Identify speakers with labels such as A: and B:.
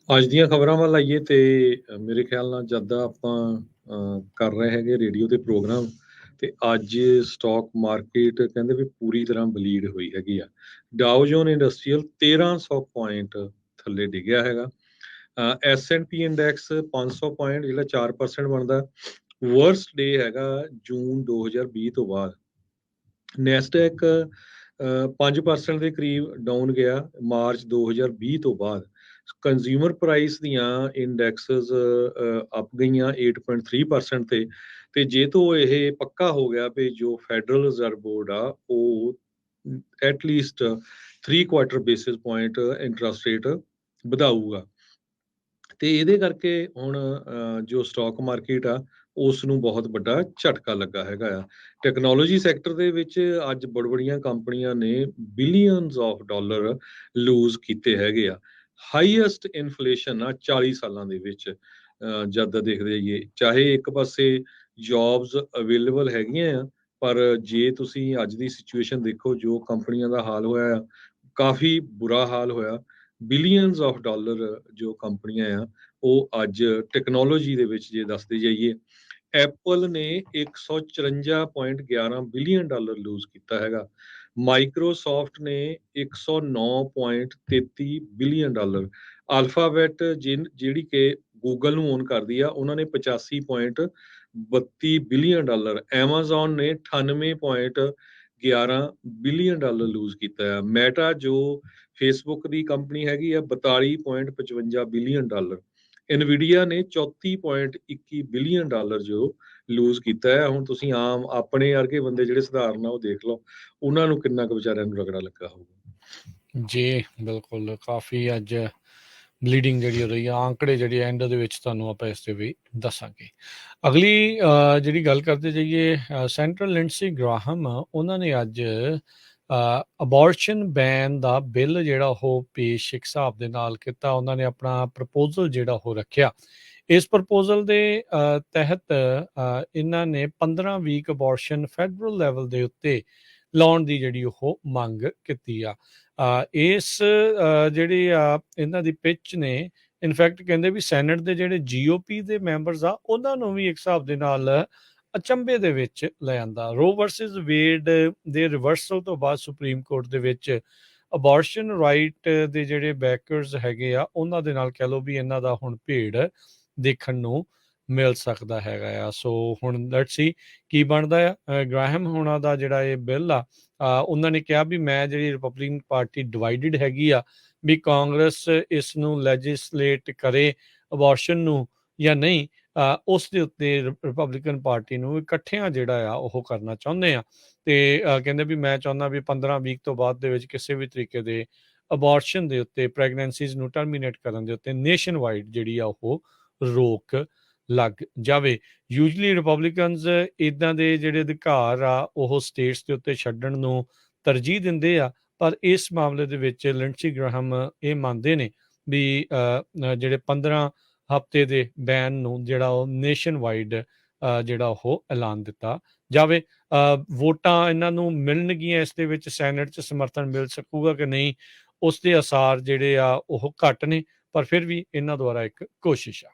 A: ਅੱਜ ਦੀਆਂ ਖਬਰਾਂ ਵੱਲ ਆਈਏ ਤੇ ਮੇਰੇ ਖਿਆਲ ਨਾਲ ਜਦ ਦਾ ਆਪਾਂ ਕਰ ਰਹੇ ਹੈਗੇ ਰੇਡੀਓ ਤੇ ਪ੍ਰੋਗਰਾਮ ਤੇ ਅੱਜ ਸਟਾਕ ਮਾਰਕੀਟ ਕਹਿੰਦੇ ਵੀ ਪੂਰੀ ਤਰ੍ਹਾਂ ਬਲੀਡ ਹੋਈ ਹੈਗੀ ਆ। ਡਾਓ ਜੋਨ ਇੰਡਸਟਰੀਅਲ 1300 ਪੁਆਇੰਟ ਥੱਲੇ ਡਿੱਗਿਆ ਹੈਗਾ। S&P ਇੰਡੈਕਸ 500 ਪੁਆਇੰਟ ਜਿਹੜਾ 4% ਬਣਦਾ। ਵਰਸਟ ਡੇ ਹੈਗਾ ਜੂਨ 2020 ਤੋਂ ਬਾਅਦ। ਨੈਸਡੈਕ 5% ਦੇ ਕਰੀਬ ਡਾਊਨ ਗਿਆ ਮਾਰਚ 2020 ਤੋਂ ਬਾਅਦ। ਕੰਜ਼ਿਊਮਰ ਪ੍ਰਾਈਸ ਦੀਆਂ ਇੰਡੈਕਸਸ ਅਪ ਗਈਆਂ 8.3% ਤੇ ਜੇ ਤੋਂ ਇਹ ਪੱਕਾ ਹੋ ਗਿਆ ਵੀ ਜੋ ਫੈਡਰਲ ਰਿਜ਼ਰਵ ਬੋਰਡ ਆ ਉਹ at least 3 quarter basis point interest rate ਵਧਾਊਗਾ ਤੇ ਇਹਦੇ ਕਰਕੇ ਹੁਣ ਜੋ ਸਟਾਕ ਮਾਰਕੀਟ ਆ ਉਸ ਨੂੰ ਬਹੁਤ ਵੱਡਾ ਝਟਕਾ ਲੱਗਾ ਹੈਗਾ ਆ। ਟੈਕਨੋਲੋਜੀ ਸੈਕਟਰ ਦੇ ਵਿੱਚ ਅੱਜ ਬੜੀਆਂ ਕੰਪਨੀਆਂ ਨੇ ਬਿਲੀਅਨਸ ਆਫ ਡਾਲਰ ਲੂਜ਼ ਕੀਤੇ ਹੈਗੇ ਆ। ਹਾਈਐਸਟ ਇਨਫਲੇਸ਼ਨ ਆ 40 ਸਾਲਾਂ ਦੇ ਵਿੱਚ। ਜਦ ਦੇਖਦੇ ਜਾਈਏ ਚਾਹੇ ਇੱਕ ਪਾਸੇ ਜੌਬਸ ਅਵੇਲੇਬਲ ਹੈਗੀਆਂ ਆ ਪਰ ਜੇ ਤੁਸੀਂ ਅੱਜ ਦੀ ਸਿਚੁਏਸ਼ਨ ਦੇਖੋ ਜੋ ਕੰਪਨੀਆਂ ਦਾ ਹਾਲ ਹੋਇਆ ਆ ਕਾਫੀ ਬੁਰਾ ਹਾਲ ਹੋਇਆ। ਬਿਲੀਅਨਸ ਆਫ ਡਾਲਰ ਜੋ ਕੰਪਨੀਆਂ ਆ ਉਹ ਅੱਜ ਟੈਕਨੋਲੋਜੀ ਦੇ ਵਿੱਚ ਜੇ ਦੱਸਦੇ ਜਾਈਏ ਐਪਲ ਨੇ 154.11 ਬਿਲੀਅਨ ਡਾਲਰ ਲੂਜ਼ ਕੀਤਾ ਹੈਗਾ। ਮਾਈਕਰੋਸਾਫਟ ਨੇ 109.33 ਬਿਲੀਅਨ ਡਾਲਰ। ਅਲਫਾਬੈਟ ਜਿਹੜੀ ਕਿ ਗੂਗਲ ਨੂੰ ਓਨ ਕਰਦੀ ਆ ਉਹਨਾਂ ਨੇ 85.32 ਬਿਲੀਅਨ ਡਾਲਰ। ਐਮਾਜ਼ੋਨ ਨੇ 98.11 ਬਿਲੀਅਨ ਡਾਲਰ ਲੂਜ਼ ਕੀਤਾ ਆ। ਮੈਟਾ ਜੋ ਫੇਸਬੁੱਕ ਦੀ ਕੰਪਨੀ ਹੈਗੀ ਆ 42.55 ਬਿਲੀਅਨ ਡਾਲਰ। ਇਨਵੀਡੀਆ ਨੇ 34.21 ਬਿਲੀਅਨ ਡਾਲਰ ਜੋ ਲੂਜ਼ ਕੀਤਾ ਹੈ। ਹੁਣ ਤੁਸੀਂ ਆਮ ਆਪਣੇ ਵਰਗੇ ਬੰਦੇ ਜਿਹੜੇ ਸਧਾਰਨ ਆ ਉਹ ਦੇਖ ਲਓ ਉਹਨਾਂ ਨੂੰ ਕਿੰਨਾ ਕੁ ਵਿਚਾਰਿਆਂ ਨੂੰ ਰਗੜਾ ਲੱਗਾ ਹੋਊਗਾ।
B: ਜੀ ਬਿਲਕੁਲ ਕਾਫੀ ਅੱਜ ਬਲੀਡਿੰਗ ਜਿਹੜੀ ਹੋ ਰਹੀ ਆ ਆંકੜੇ ਜਿਹੜੇ ਐਂਡ ਦੇ ਵਿੱਚ ਤੁਹਾਨੂੰ ਆਪਾਂ ਇਸ ਤੇ ਵੀ ਦੱਸਾਂਗੇ। ਅਗਲੀ ਜਿਹੜੀ ਗੱਲ ਕਰਦੇ ਜਾਈਏ ਸੈਂਟਰਲ ਲਿੰਡਸੀ ਗ੍ਰਾਹਮ ਉਹਨਾਂ ਨੇ ਅੱਜ ਅਬੋਰਸ਼ਨ ਬੈਨ ਦਾ ਬਿੱਲ ਜਿਹੜਾ ਉਹ ਪੇਸ਼ ਇੱਕ ਹਿਸਾਬ ਦੇ ਨਾਲ ਕੀਤਾ। ਉਹਨਾਂ ਨੇ ਆਪਣਾ ਪ੍ਰਪੋਜ਼ਲ ਜਿਹੜਾ ਉਹ ਰੱਖਿਆ। ਇਸ ਪ੍ਰਪੋਜ਼ਲ ਦੇ ਤਹਿਤ ਇਹਨਾਂ ਨੇ 15 ਵੀਕ ਅਬੋਰਸ਼ਨ ਫੈਡਰਲ ਲੈਵਲ ਦੇ ਉੱਤੇ ਲਾਉਣ ਦੀ ਜਿਹੜੀ ਉਹ ਮੰਗ ਕੀਤੀ ਆ। ਇਸ ਜਿਹੜੀ ਆ ਇਹਨਾਂ ਦੀ ਪਿੱਚ ਨੇ ਇਨਫੈਕਟ ਕਹਿੰਦੇ ਵੀ ਸੈਨੇਟ ਦੇ ਜਿਹੜੇ GOP ਦੇ ਮੈਂਬਰਸ ਆ ਉਹਨਾਂ ਨੂੰ ਵੀ ਇੱਕ ਹਿਸਾਬ ਦੇ ਨਾਲ ਅਚੰਭੇ ਦੇ ਵਿੱਚ ਲੈ ਆਂਦਾ। ਰੋ ਵਰਸਸ ਵੇਡ ਦੇ ਰਿਵਰਸਲ ਤੋਂ ਬਾਅਦ ਸੁਪਰੀਮ ਕੋਰਟ ਦੇ ਵਿੱਚ ਅਬੋਰਸ਼ਨ ਰਾਈਟ ਦੇ ਜਿਹੜੇ ਬੈਕਰਸ ਹੈਗੇ ਆ ਉਹਨਾਂ ਦੇ ਨਾਲ ਕਹਿ ਲਓ ਵੀ ਇਹਨਾਂ ਦਾ ਹੁਣ ਭੇੜ ਦੇਖਣ ਨੂੰ ਮਿਲ ਸਕਦਾ ਹੈਗਾ ਆ। ਸੋ ਹੁਣ ਲੈਟਸ ਸੀ ਕੀ ਬਣਦਾ ਆ। ਗ੍ਰਾਹਮ ਹੋਣਾ ਦਾ ਜਿਹੜਾ ਇਹ ਬਿੱਲ ਆ ਉਹਨਾਂ ਨੇ ਕਿਹਾ ਵੀ ਮੈਂ ਜਿਹੜੀ ਰਿਪਬਲਿਕਨ ਪਾਰਟੀ ਡਿਵਾਈਡਡ ਹੈਗੀ ਆ ਵੀ ਕਾਂਗਰਸ ਇਸ ਨੂੰ ਲੈਜਿਸਲੇਟ ਕਰੇ ਅਬੋਰਸ਼ਨ ਨੂੰ ਜਾਂ ਨਹੀਂ ਉਸ ਦੇ ਉੱਤੇ ਰਿਪਬਲਿਕਨ ਪਾਰਟੀ ਨੂੰ ਇਕੱਠਿਆਂ ਜਿਹੜਾ ਆ ਉਹ ਕਰਨਾ ਚਾਹੁੰਦੇ ਆ। ਤੇ ਕਹਿੰਦੇ ਵੀ ਮੈਂ ਚਾਹੁੰਦਾ ਵੀ 15 ਵੀਕ ਤੋਂ ਬਾਅਦ ਦੇ ਵਿੱਚ ਕਿਸੇ ਵੀ ਤਰੀਕੇ ਦੇ ਅਬੋਰਸ਼ਨ ਦੇ ਉੱਤੇ ਪ੍ਰੈਗਨੈਂਸੀਜ਼ ਨੂੰ ਟਰਮੀਨੇਟ ਕਰਨ ਦੇ ਉੱਤੇ ਨੇਸ਼ਨ ਵਾਈਡ ਜਿਹੜੀ ਆ ਉਹ ਰੋਕ ਲੱਗ ਜਾਵੇ। ਯੂਜਲੀ ਰਿਪਬਲਿਕਨਸ ਇੱਦਾਂ ਦੇ ਜਿਹੜੇ ਅਧਿਕਾਰ ਆ ਉਹ ਸਟੇਟਸ ਦੇ ਉੱਤੇ ਛੱਡਣ ਨੂੰ ਤਰਜੀਹ ਦਿੰਦੇ ਆ ਪਰ ਇਸ ਮਾਮਲੇ ਦੇ ਵਿੱਚ ਲਿੰਡਸੀ ਗ੍ਰਾਹਮ ਇਹ ਮੰਨਦੇ ਨੇ ਵੀ ਜਿਹੜੇ 15 ਹਫ਼ਤੇ ਦੇ ਬੈਨ ਨੂੰ ਜਿਹੜਾ ਉਹ ਨੇਸ਼ਨ ਵਾਈਡ ਜਿਹੜਾ ਉਹ ਐਲਾਨ ਦਿੱਤਾ ਜਾਵੇ। ਵੋਟਾਂ ਇਹਨਾਂ ਨੂੰ ਮਿਲਣਗੀਆਂ ਇਸ ਦੇ ਵਿੱਚ ਸੈਨੇਟ 'ਚ ਸਮਰਥਨ ਮਿਲ ਸਕੂਗਾ ਕਿ ਨਹੀਂ ਉਸ ਦੇ ਅਸਾਰ ਜਿਹੜੇ ਆ ਉਹ ਘੱਟ ਨੇ ਪਰ ਫਿਰ ਵੀ ਇਹਨਾਂ ਦੁਆਰਾ ਇੱਕ ਕੋਸ਼ਿਸ਼ ਆ।